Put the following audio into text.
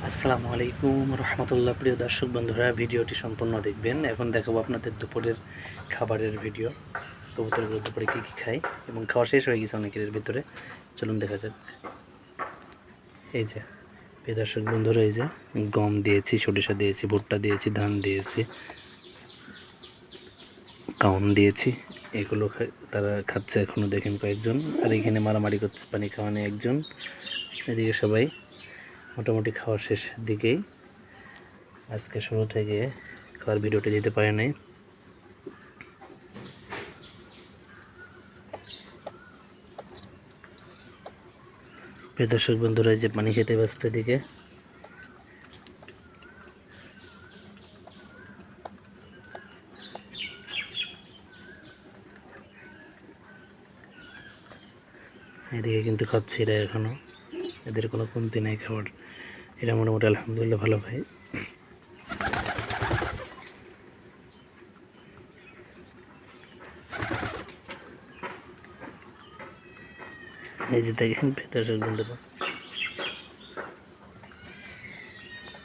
আসসালামু আলাইকুম রহমতুল্লাহ। প্রিয় দর্শক বন্ধুরা, ভিডিওটি সম্পূর্ণ দেখবেন। এখন দেখাবো আপনাদের দুপুরের খাবারের ভিডিও। কবুতরগুলো দুপুরে কী কী খায় এবং খাওয়া শেষ হয়ে গেছে অনেকের ভিতরে। চলুন দেখা যাক। এই যে প্রিয় দর্শক বন্ধুরা, এই যে গম দিয়েছি, সরিষা দিয়েছি, ভুট্টা দিয়েছি, ধান দিয়েছি, কাউন দিয়েছি। এগুলো তারা খাচ্ছে এখনও, দেখেন কয়েকজন। আর এখানে মারামারি করছে পানি খাওয়ানো একজন। এদিকে সবাই মোটামুটি খাওয়ার শেষের দিকেই। আজকে শুরু থেকে খাওয়ার ভিডিওটি দিতে পারে নাই। প্রিয় দর্শক বন্ধুরা, যে পানি খেতে ব্যস্ত, দিকে এদিকে কিন্তু খাচ্ছে এরা এখনো, এদের কোনো কমতি নাই খাবার। এরা মোটামুটি আলহামদুলিল্লাহ ভালো খায়। এই যে দেখেন প্রিয় দর্শক বন্ধুরা,